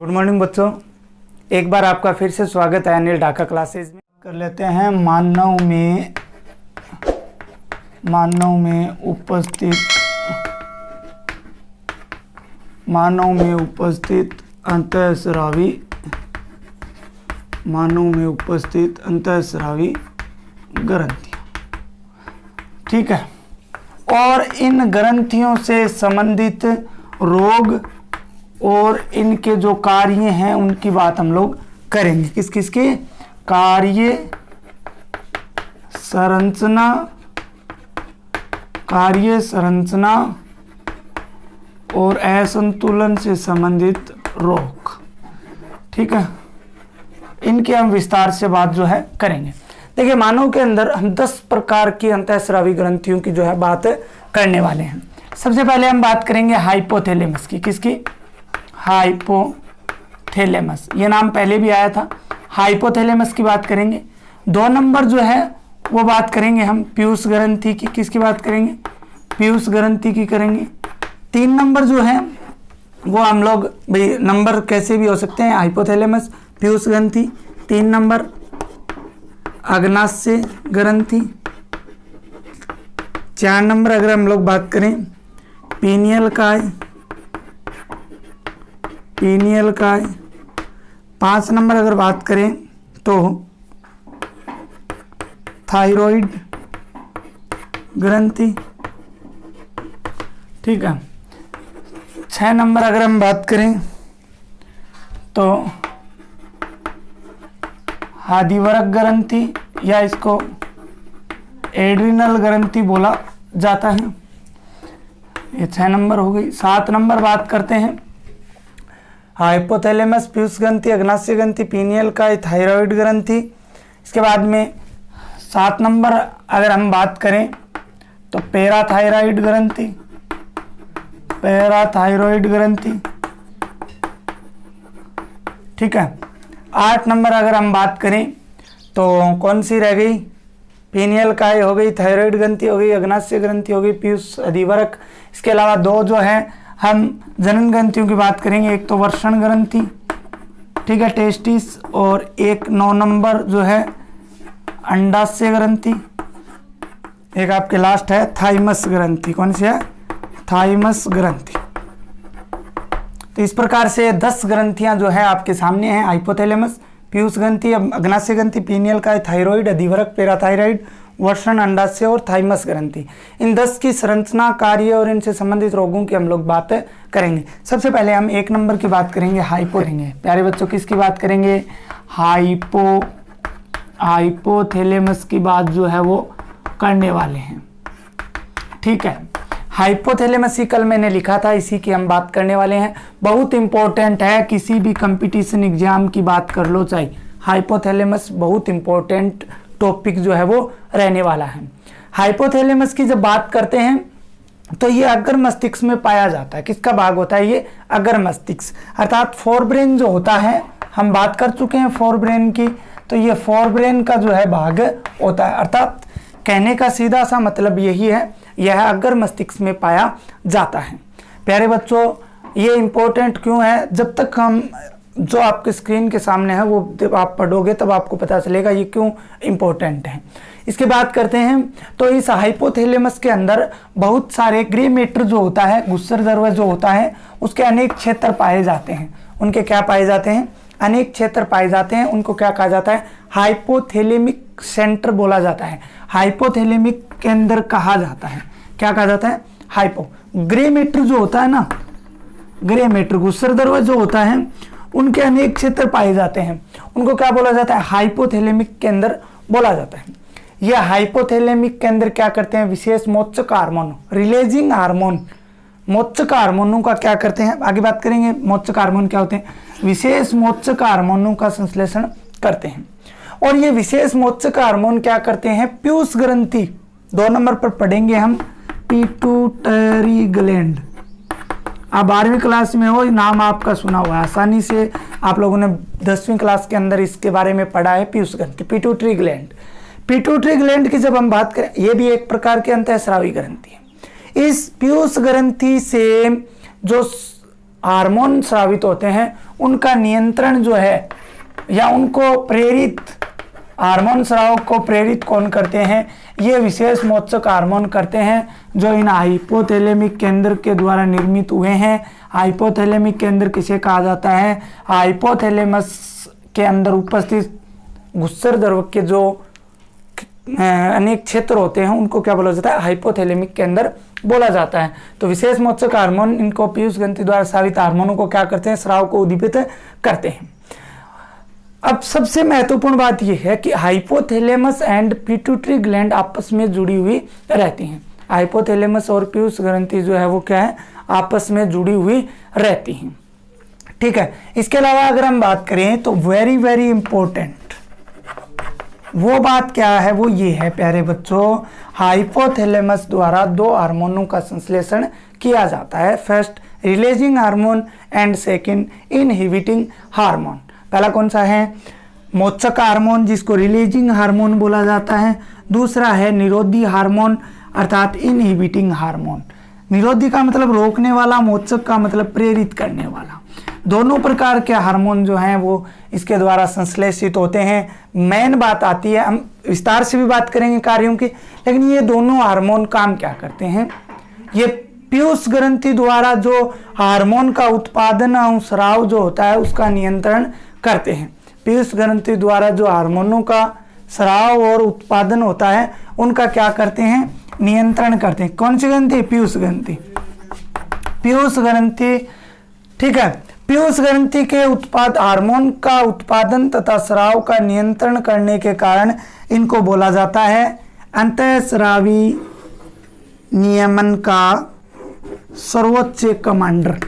Good morning बच्चों, एक बार आपका फिर से स्वागत है अनिल ढाका क्लासेज में। कर लेते हैं मानव में उपस्थित अंतःस्रावी ग्रंथियाँ। ठीक है, और इन ग्रंथियों से संबंधित रोग और इनके जो कार्य हैं उनकी बात हम लोग करेंगे। किस किस के कार्य संरचना और असंतुलन से संबंधित रोग। ठीक है, इनके हम विस्तार से बात जो है करेंगे। देखिए, मानव के अंदर हम 10 प्रकार की अंतःस्रावी ग्रंथियों की जो है बात करने वाले हैं। सबसे पहले हम बात करेंगे हाइपोथैलेमस की। किसकी? हाइपोथैलेमस। ये नाम पहले भी आया था। हाइपोथैलेमस की बात करेंगे। 2 नंबर जो है वो बात करेंगे हम पीयूष ग्रंथि की। किसकी बात करेंगे? पीयूष ग्रंथि की करेंगे। 3 नंबर जो है वो हम लोग, भाई नंबर कैसे भी हो सकते हैं, हाइपोथैलेमस, पीयूष ग्रंथि। 3 नंबर अग्नाशय ग्रंथि। 4 नंबर अगर हम लोग बात करें पीनियल काय। 5 नंबर अगर बात करें तो थायराइड ग्रंथि। ठीक है, 6 नंबर अगर हम बात करें तो हादिवर्क ग्रंथि या इसको एड्रिनल ग्रंथि बोला जाता है। ये 6 नंबर हो गई। 7 नंबर बात करते हैं हाइपोथैलेमस, पीयूष ग्रंथि, अग्नाशय ग्रंथि, पीनियल काय, थायराइड ग्रंथि। इसके बाद में 7 नंबर अगर हम बात करें तो पैराथायराइड ग्रंथि। ठीक है, 8 नंबर अगर हम बात करें तो कौन सी रह गई? पीनियल काय हो गई, थायराइड ग्रंथि हो गई, अग्नाशय ग्रंथि हो गई, पीयूष अधिवरक। इसके अलावा 2 जो है हम जनन ग्रंथियों की बात करेंगे। एक तो वर्षण ग्रंथि, ठीक है, टेस्टिस, और एक 9 नंबर जो है अंडाशय ग्रंथि। एक आपके लास्ट है थाइमस ग्रंथि। कौन सी है? थाइमस ग्रंथि। तो इस प्रकार से 10 ग्रंथियां जो है आपके सामने हैं। हाइपोथैलेमस, पीयूष ग्रंथि, अग्नाशय ग्रंथि, पीनियल काय, थायराइड, अधिवरक, पैराथायराइड, वर्षण, अंडाशय और थाइमस ग्रंथि। इन 10 की संरचना, कार्य और इनसे संबंधित रोगों की हम लोग बात करेंगे। सबसे पहले हम 1 नंबर की बात करेंगे, प्यारे बच्चों, किसकी बात करेंगे? हाइपोथैलेमस की बात जो है वो करने वाले हैं। ठीक है, हाइपोथैलेमस ही कल मैंने लिखा था, इसी की हम बात करने वाले हैं। बहुत इंपॉर्टेंट है, किसी भी कंपटीशन एग्जाम की बात कर लो चाहे, हाइपोथैलेमस बहुत इंपॉर्टेंट टॉपिक जो है वो रहने वाला है। हाइपोथैलेमस की जब बात करते हैं तो ये अग्र मस्तिष्क में पाया जाता है। किसका भाग होता है ये? अग्र मस्तिष्क, अर्थात फोरब्रेन जो होता है, हम बात कर चुके हैं फोरब्रेन की, तो ये फोरब्रेन का जो है भाग होता है। अर्थात कहने का सीधा सा मतलब यही है, यह अग्र मस्तिष्क में पाया जाता है। प्यारे बच्चों, ये इंपॉर्टेंट क्यों है? जब तक हम जो आपके स्क्रीन के सामने है वो जब आप पढ़ोगे तब आपको पता चलेगा ये क्यों इंपॉर्टेंट है। इसके बात करते हैं तो इस हाइपोथैलेमस के अंदर बहुत सारे ग्रे मैटर जो होता है, गुस्सर द्रव्य जो होता है, उसके अनेक क्षेत्र पाए जाते हैं। उनके क्या पाए जाते हैं? अनेक क्षेत्र पाए जाते हैं। उनको क्या कहा जाता है? हाइपोथैलेमिक सेंटर बोला जाता है, हाइपोथैलेमिक केंद्र कहा जाता है। क्या कहा जाता है? हाइपो। ग्रे मैटर जो होता है ना, ग्रे मैटर, गुस्सर द्रव्य जो होता है, उनके अनेक क्षेत्र पाए जाते हैं। उनको क्या बोला जाता है? हाइपोथैलेमिक केंद्र बोला जाता है। यह हाइपोथैलेमिक केंद्र क्या करते हैं? विशेष मोचक हार्मोन, रिलीजिंग हार्मोन, मोचक हार्मोनों का क्या करते हैं? आगे बात करेंगे मोचक हार्मोन क्या होते हैं। विशेष मोचक हार्मोनों का संश्लेषण करते हैं। और ये विशेष मोचक हार्मोन क्या करते हैं? पीयूष ग्रंथि, 2 नंबर पर पढ़ेंगे हम, पिट्यूटरी ग्लैंड। आप 12वीं क्लास में हो, नाम आपका सुना हुआ है, आसानी से आप लोगों ने 10वीं क्लास के अंदर इसके बारे में पढ़ा है। पीयूष ग्रंथि, पिट्यूटरी ग्लैंड। पिट्यूटरी ग्लैंड की जब हम बात करें, ये भी एक प्रकार की अंतःस्रावी ग्रंथि है। इस पीयूष ग्रंथि से जो हार्मोन स्रावित होते हैं उनका नियंत्रण जो है या उनको प्रेरित हार्मोन स्राव को प्रेरित कौन करते हैं? ये विशेष मोचक हार्मोन करते हैं जो इन हाइपोथैलेमिक केंद्र के द्वारा निर्मित हुए हैं। हाइपोथैलेमिक केंद्र किसे कहा जाता है? हाइपोथैलेमस के अंदर उपस्थित गुस्सर द्रव के जो अनेक क्षेत्र होते हैं उनको क्या बोला जाता है? हाइपोथैलेमिक केंद्र बोला जाता है। तो विशेष मोचक हार्मोन इनको पीयूष ग्रंथि द्वारा स्रावित हार्मोनों को क्या करते हैं? स्राव को उद्दीपित करते हैं। अब सबसे महत्वपूर्ण बात यह है कि हाइपोथैलेमस एंड पिट्यूटरी ग्लैंड आपस में जुड़ी हुई रहती हैं। हाइपोथैलेमस और पीयूष ग्रंथि जो है वो क्या है? आपस में जुड़ी हुई रहती हैं। ठीक है। इसके अलावा अगर हम बात करें तो वेरी वेरी इंपॉर्टेंट वो बात क्या है? वो ये है प्यारे बच्चों, हाइपोथैलेमस द्वारा दो हार्मोनों का संश्लेषण किया जाता है। First releasing hormone and second inhibiting hormone. पहला कौन सा है? मोचक हार्मोन जिसको रिलीजिंग हार्मोन बोला जाता है। दूसरा है निरोधी हार्मोन अर्थात इनहिबिटिंग हार्मोन। निरोधी का मतलब रोकने वाला, मोचक का मतलब प्रेरित करने वाला। दोनों प्रकार के हार्मोन जो हैं वो इसके द्वारा संश्लेषित होते हैं। मेन बात आती है, हम विस्तार से भी बात करेंगे कार्यों की, लेकिन ये दोनों हार्मोन काम क्या करते हैं? ये पीयूष ग्रंथि द्वारा जो हार्मोन का उत्पादन और स्राव जो होता है उसका नियंत्रण करते हैं। पीयूष ग्रंथि द्वारा जो हार्मोनों का स्राव और उत्पादन होता है उनका क्या करते हैं? नियंत्रण करते हैं। कौन सी ग्रंथि? पीयूष ग्रंथि। पीयूष ग्रंथि, ठीक है। पीयूष ग्रंथि के उत्पाद हार्मोन का उत्पादन तथा स्राव का नियंत्रण करने के कारण इनको बोला जाता है अंतःस्रावी नियमन का सर्वोच्च कमांडर,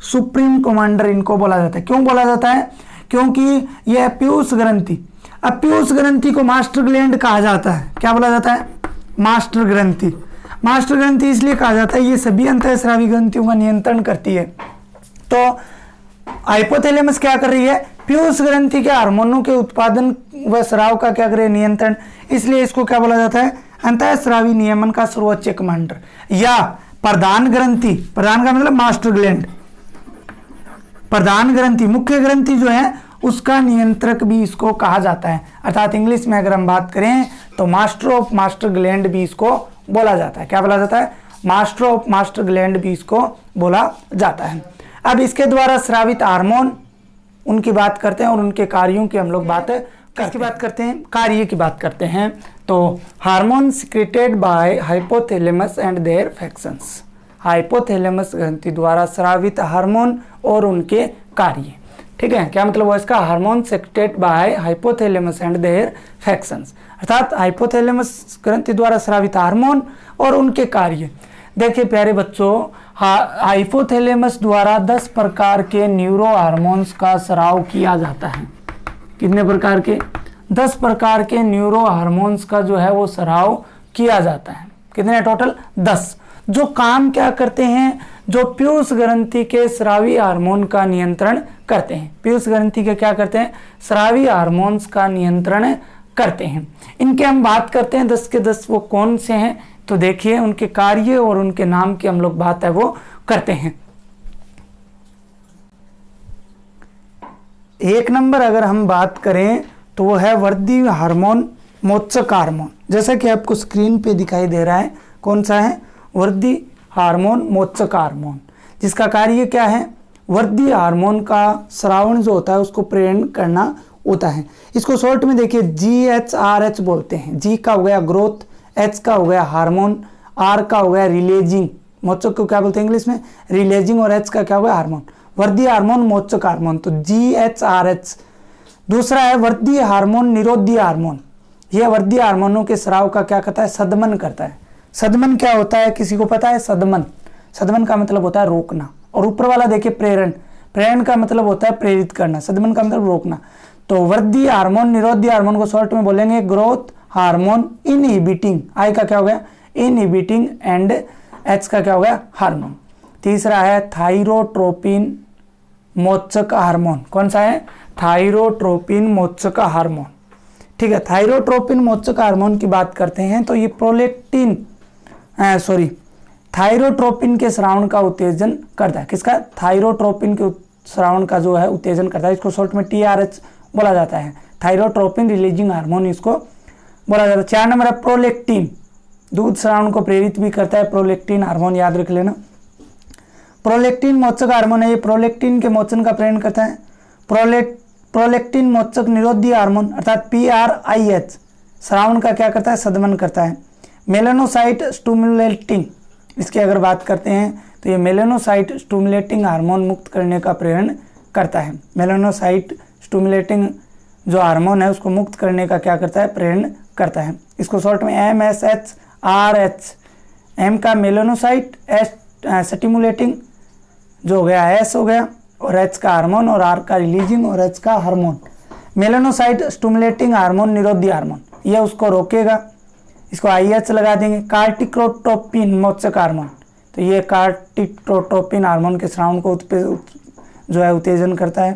सुप्रीम कमांडर इनको बोला जाता है। क्यों बोला जाता है? क्योंकि यह पीयूष ग्रंथि, अब पीयूष ग्रंथि को मास्टर ग्लैंड कहा जाता है। क्या बोला जाता है? मास्टर ग्रंथि। मास्टर ग्रंथि इसलिए कहा जाता है ये सभी अंतःस्रावी ग्रंथियों का नियंत्रण करती है। तो हाइपोथैलेमस क्या कर रही है? पीयूष ग्रंथि के हार्मोनों के उत्पादन व स्राव का क्या करे? नियंत्रण। इसलिए इसको क्या बोला जाता है? अंतःस्रावी नियमन का सर्वोच्च कमांडर या प्रधान ग्रंथि। प्रधान का मतलब मास्टर ग्लैंड। प्रधान ग्रंथि, मुख्य ग्रंथि जो है उसका नियंत्रक भी इसको कहा जाता है। अर्थात इंग्लिश में अगर हम बात करें तो मास्टर ऑफ मास्टर ग्लैंड भी इसको बोला जाता है। क्या बोला जाता है? मास्टर ऑफ मास्टर ग्लैंड भी इसको बोला जाता है। अब इसके द्वारा स्रावित हार्मोन उनकी बात करते हैं और उनके कार्यों की हम लोग बात करते हैं, कार्य की बात करते हैं। तो hormone secreted by hypothalamus and their functions. Hypothalamus ग्रंथि द्वारा स्रावित हार्मोन और उनके कार्य। ठीक है, क्या मतलब हुआ इसका? Hormone secreted by hypothalamus and their functions, अर्थात हाइपोथैलेमस ग्रंथि द्वारा स्रावित हार्मोन और उनके कार्य। देखिए प्यारे बच्चों, हाइपोथैलेमस द्वारा 10 प्रकार के न्यूरो हार्मोन्स का स्राव किया जाता है। कितने प्रकार के? 10 प्रकार के न्यूरो हार्मोन्स का जो है वो स्राव किया जाता है। कितने टोटल? 10। जो काम क्या करते हैं? जो पीयूष ग्रंथि के स्रावी हार्मोन का नियंत्रण करते हैं। पीयूष ग्रंथि के क्या करते हैं? स्रावी हार्मोन्स का नियंत्रण करते हैं। इनके हम बात करते हैं 10 के 10 वो कौन से हैं। तो देखिए उनके कार्य और उनके नाम की हम लोग बात है वो करते हैं। 1 नंबर अगर हम बात करें तो वो है वृद्धि हार्मोन, मोचक हार्मोन। जैसा कि आपको स्क्रीन पे दिखाई दे रहा है, कौन सा है? वृद्धि हार्मोन, मोचक हार्मोन, जिसका कार्य क्या है? वृद्धि हार्मोन का स्रावण जो होता है उसको प्रेरण करना होता है। इसको शॉर्ट में देखिए GHRH बोलते हैं। G का हो गया ग्रोथ, H का हो गया हार्मोन, R का हो गया रिलीजिंग। मोचक को क्या बोलते हैं इंग्लिश में? रिलीजिंग। और H का क्या हो गया? हार्मोन। वृद्धि हार्मोन, मोचक हार्मोन, तो GHRH। दूसरा है वृद्धि हार्मोन, निरोधी हार्मोन। यह वृद्धि हार्मोनों के स्राव का क्या करता है? सदमन करता है। सदमन क्या होता है? किसी को पता है? सदमन, सदमन का मतलब होता है रोकना। और ऊपर वाला देखिए प्रेरण, प्रेरण का मतलब होता है प्रेरित करना, सदमन का मतलब रोकना। तो वृद्धि हार्मोन, निरोधी हार्मोन को शॉर्ट में बोलेंगे ग्रोथ हार्मोन, इनहिबिटिंग। आई का क्या हो गया? इनहिबिटिंग। एंड H का क्या हो गया? हार्मोन। तीसरा है थायरोट्रोपिन, मोचक हार्मोन। कौन सा है? थायरोट्रोपिन, मोचक हार्मोन। ठीक है, थायरोट्रोपिन मोचक हार्मोन की बात करते हैं तो ये प्रोलेक्टिन थायरोट्रोपिन के स्रावण का उत्तेजन करता है। किसका? थायरोट्रोपिन के स्रावन का जो है उत्तेजन करता है, इसको शॉर्ट में TRH बोला जाता है। थायरोट्रोपिन रिलीजिंग हार्मोन इसको बोला जाता है। 4 नंबर है प्रोलेक्टिन, दूध स्रावन को प्रेरित भी करता है, प्रोलेक्टिन हार्मोन याद रख लेना। प्रोलेक्टिन मोचक हार्मोन है, ये प्रोलेक्टिन के मोचन का प्रेरण करता है। प्रोलेक्टिन मोचक निरोधी हार्मोन अर्थात PRIH स्रावन का क्या करता है, सदमन करता है। मेलानोसाइट स्टिमुलेटिंग, इसकी अगर बात करते हैं तो ये मेलानोसाइट स्टिमुलेटिंग हार्मोन मुक्त करने का प्रेरण करता है। मेलानोसाइट स्टिमुलेटिंग जो हार्मोन है उसको मुक्त करने का क्या करता है, प्रेरण करता है। इसको शॉर्ट में MSHRH, M का मेलानोसाइट, S स्टिमुलेटिंग जो हो गया S हो गया, और H का हार्मोन, और R का रिलीजिंग, और H का हार्मोन। मेलानोसाइट स्टिमुलेटिंग हार्मोन निरोधी हार्मोन, यह उसको रोकेगा, इसको IH लगा देंगे। कार्टिकोट्रोपिन मोचक हार्मोन, तो ये कार्टिकोट्रोपिन हार्मोन के स्रावन को जो है उत्तेजन करता है।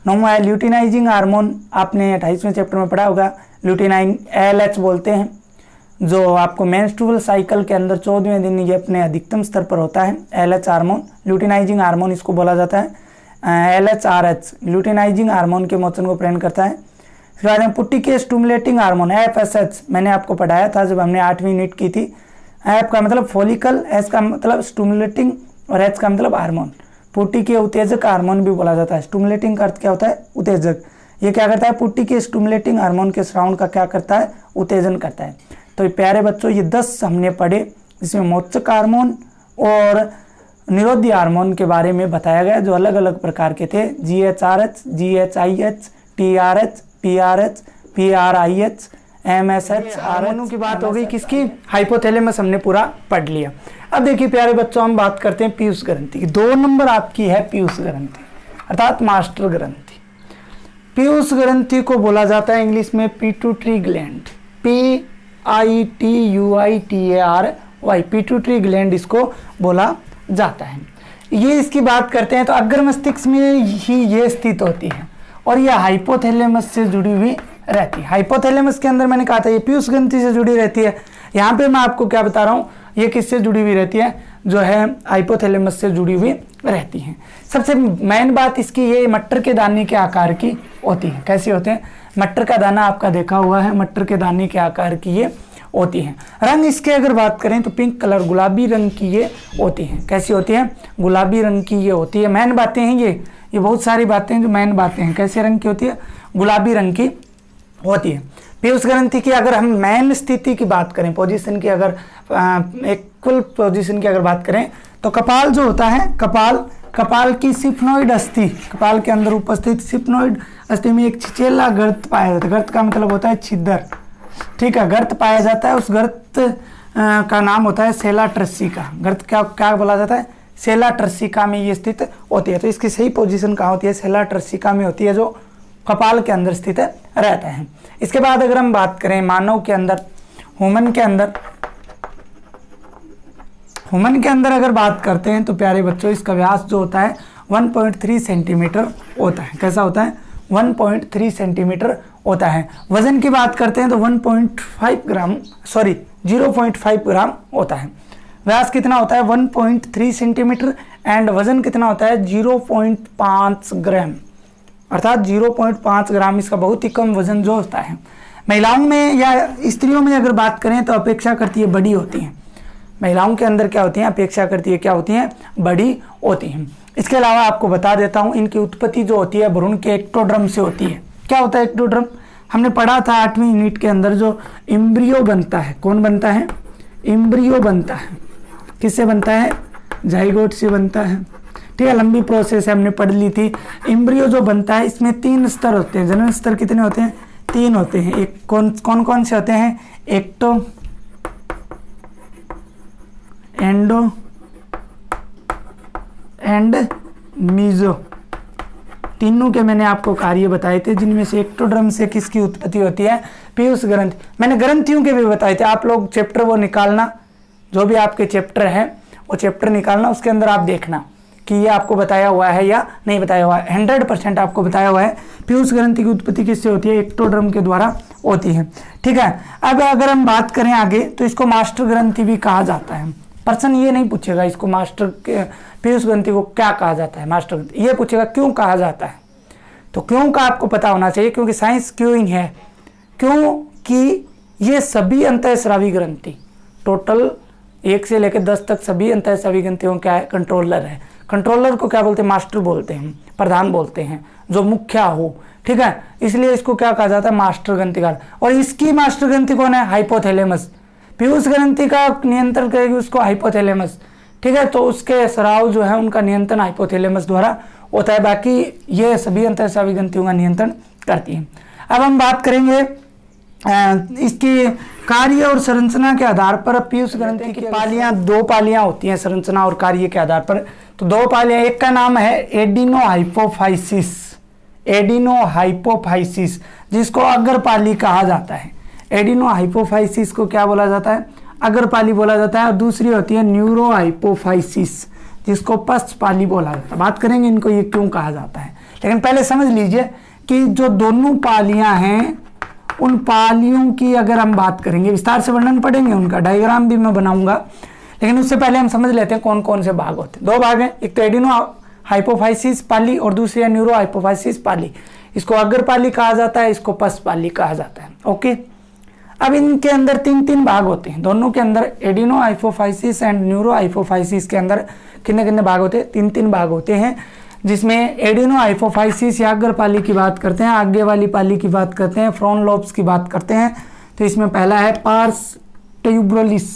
9वां है ल्यूटिनाइजिंग हार्मोन, आपने 28वें चैप्टर में पढ़ा होगा। ल्यूटिनाइन LH बोलते हैं, जो आपको मेंस्ट्रुअल साइकिल के अंदर 14वें दिन ये अपने अधिकतम स्तर पर होता है। LH हार्मोन, ल्यूटिनाइजिंग हार्मोन इसको बोला जाता है। LHRH ल्यूटिनाइजिंग हार्मोन के मोचन को प्रेरण करता है। फिर बाद में पुट्टी के स्टिमुलेटिंग हार्मोन FSH, मैंने आपको पढ़ाया था जब हमने 8वीं यूनिट की थी। F का मतलब फॉलिकल, S का मतलब स्टिमुलेटिंग, और H का मतलब हार्मोन। पुट्टी के उत्तेजक हार्मोन भी बोला जाता है। स्टिमुलेटिंग का अर्थ क्या होता है, उत्तेजक। ये क्या करता है, पुट्टी के स्टिमुलेटिंग हार्मोन के स्रावन का क्या करता है, उत्तेजन करता है। तो प्यारे बच्चों ये 10 हमने पढ़े, जिसमें मोचक हार्मोन और निरोधी हार्मोन के बारे में बताया गया, जो अलग अलग प्रकार के थे। GHRH, GHIH, TRH, PRH, PRIH, MSH, RH की बात हो गई। किसकी, हाइपोथैलेमस हमने पूरा पढ़ लिया। अब देखिए प्यारे बच्चों, हम बात करते हैं पीयूष ग्रंथि की। 2 नंबर आपकी है पीयूष ग्रंथि अर्थात मास्टर ग्रंथि। पीयूष ग्रंथि को बोला जाता है इंग्लिश में pituitary gland, PITUITARY, pituitary gland इसको बोला जाता है। ये इसकी बात करते हैं तो अग्र मस्तिष्क में ही ये स्थित होती है, और यह हाइपोथैलेमस से जुड़ी हुई रहती है। हाइपोथैलेमस के अंदर मैंने कहा था ये पीयूष ग्रंथि से जुड़ी रहती है। यहाँ पे मैं आपको क्या बता रहा हूँ, ये किससे जुड़ी हुई रहती है, जो है हाइपोथैलेमस से जुड़ी हुई रहती है। सबसे मेन बात इसकी ये मटर के दाने के आकार की होती है। कैसी होते हैं, मटर का दाना आपका देखा हुआ है, मटर के दाने के आकार की ये होती हैं। रंग इसके अगर बात करें तो पिंक कलर, गुलाबी रंग की ये होती हैं। कैसी होती है, गुलाबी रंग की ये होती है। मेन बातें हैं ये बहुत सारी बातें हैं जो मेन बातें हैं। कैसे रंग की होती है, गुलाबी रंग की होती है। पीयूष ग्रंथि की अगर हम मेन स्थिति की बात करें, पोजीशन की अगर इक्वल पोजीशन की अगर बात करें तो कपाल जो होता है, कपाल की सिफ्नोइड अस्थि, कपाल के अंदर उपस्थित सिफ्नोइड अस्थि में एक छिचेला गर्त पाया जाता है। गर्त का मतलब होता है छिद्र, ठीक है, गर्त पाया जाता है। उस गर्त का नाम होता है सेला ट्रसिका। गर्त क्या बोला जाता है, सेला ट्रसिका में ये स्थित होती है। तो इसकी सही पोजीशन कहाँ होती है, सेला ट्रसिका में होती है, जो कपाल के अंदर स्थित रहता है। इसके बाद अगर हम बात करें मानव के अंदर, ह्यूमन के अंदर अगर बात करते हैं तो प्यारे बच्चों इसका व्यास जो होता है 1.3 सेंटीमीटर होता है। कैसा होता है, 1.3 सेंटीमीटर होता है। वजन की बात करते हैं तो 0.5 ग्राम होता है। व्यास कितना होता है, 1.3 सेंटीमीटर, एंड वजन कितना होता है, 0.5 ग्राम, अर्थात 0.5 ग्राम। इसका बहुत ही कम वजन जो होता है। महिलाओं में या स्त्रियों में अगर बात करें तो अपेक्षा करती है बड़ी होती हैं। महिलाओं के अंदर क्या होती हैं, अपेक्षा करती है क्या होती हैं, बड़ी होती हैं। इसके अलावा आपको बता देता हूं, इनकी उत्पत्ति जो होती है भ्रूण के एक्टोड्रम से होती है। क्या होता है एक्टोड्रम, हमने पढ़ा था 8वीं यूनिट के अंदर, जो एम्ब्रियो बनता है। कौन बनता है, एम्ब्रियो बनता है। किससे बनता है, जाइगोट से बनता है। ठीक है, लंबी प्रोसेस है, हमने पढ़ ली थी। एम्ब्रियो जो बनता है इसमें 3 स्तर होते हैं। जनन स्तर कितने होते हैं, 3 होते हैं। एक कौन से होते हैं, एक्टो, एंडो एंड मीजो। तीनों के मैंने आपको कार्य बताए थे, जिनमें से एक्टोड्रम से किसकी उत्पत्ति होती है, पीयूष ग्रंथि। मैंने ग्रंथियों के भी बताए थे। आप लोग चैप्टर वो निकालना, जो भी आपके चैप्टर है वो चैप्टर निकालना, उसके अंदर आप देखना कि ये आपको बताया हुआ है या नहीं बताया हुआ है। 100% आपको बताया हुआ है। पीयूष ग्रंथि की उत्पत्ति किससे होती है, एक्टोड्रम के द्वारा होती है। ठीक है, अब अगर हम बात करें आगे तो इसको मास्टर ग्रंथि भी कहा जाता है। प्रश्न ये नहीं पूछेगा इसको मास्टर के पीयूष ग्रंथि को क्या कहा जाता है, मास्टर ग्रंथि, ये पूछेगा क्यों कहा जाता है। तो क्यों का आपको पता होना चाहिए, क्योंकि साइंस क्यों है, क्योंकि ये सभी अंतःस्रावी ग्रंथि टोटल 1 से लेकर 10 तक सभी अंतःस्रावी ग्रंथियों क्या है, कंट्रोलर है। कंट्रोलर को क्या बोलते हैं, मास्टर बोलते हैं, प्रधान बोलते हैं, जो मुख्य हो, ठीक है, इसलिए इसको क्या कहा जाता है, मास्टर ग्रंथि का। और इसकी मास्टर ग्रंथि कौन है, हाइपोथैलेमस। पीयूष ग्रंथि का नियंत्रण करेगी उसको हाइपोथैलेमस, ठीक है, तो उसके स्राव जो है उनका नियंत्रण हाइपोथैलेमस द्वारा होता है, बाकी ये सभी अंतःस्रावी ग्रंथियों का नियंत्रण करती है। अब हम बात करेंगे इसकी कार्य और संरचना के आधार पर। पीयूष ग्रंथि की पालियां 2 पालियां होती हैं संरचना और कार्य के आधार पर। तो 2 पालियां, एक का नाम है एडिनोहाइपोफाइसिस, एडिनोहाइपोफाइसिस जिसको अग्रपाली कहा जाता है। एडिनोहाइपोफाइसिस को क्या बोला जाता है, अग्रपाली बोला जाता है। और दूसरी होती है न्यूरोहाइपोफाइसिस जिसको पश्चपाली बोला जाता है। बात करेंगे इनको ये क्यों कहा जाता है, लेकिन पहले समझ लीजिए कि जो दोनों पालियां हैं उन पालियों की अगर हम बात करेंगे, विस्तार से वर्णन पढ़ेंगे, उनका डायग्राम भी मैं बनाऊंगा, लेकिन उससे पहले हम समझ लेते हैं कौन कौन से भाग होते हैं। 2 भाग हैं, एक तो एडिनोहाइपोफाइसिस पाली और दूसरी है न्यूरोहाइपोफाइसिस पाली। इसको अग्रपाली कहा जाता है, इसको पश्चपाली कहा जाता है। ओके, अब इनके अंदर 3 भाग होते हैं, दोनों के अंदर एडिनोहाइपोफाइसिस एंड न्यूरोहाइपोफाइसिस के अंदर कितने भाग होते हैं, 3 भाग होते हैं, जिसमें एडिनोहाइपोफाइसिस या अग्रपाली की बात करते हैं, आगे वाली पाली की बात करते हैं, फ्रॉन लोब्स की बात करते हैं। तो इसमें पहला है पार्स ट्यूबरोलिस,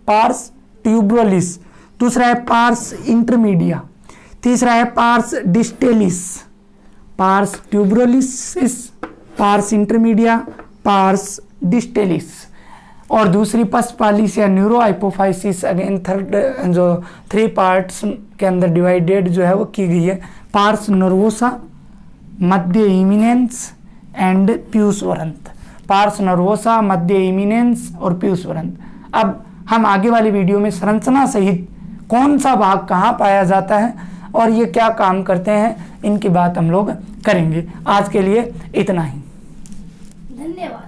पार्स ट्यूबरोलिस, दूसरा है पार्स इंटरमीडिया, तीसरा है pars distalis, pars tuberalis, pars intermedia, pars distalis. और दूसरी पश्चपाली या न्यूरोहाइपोफाइसिस अगेन थर्ड जो 3 पार्ट्स के अंदर डिवाइडेड जो है वो की गई है, पार्स नर्वोसा, मध्य इमिनेंस एंड पीयूष वरंत, पार्स नर्वोसा, मध्य इमिनेंस और पीयूष वरंत। अब हम आगे वाली वीडियो में संरचना सहित कौन सा भाग कहाँ पाया जाता है और ये क्या काम करते हैं, इनकी बात हम लोग करेंगे। आज के लिए इतना ही, धन्यवाद।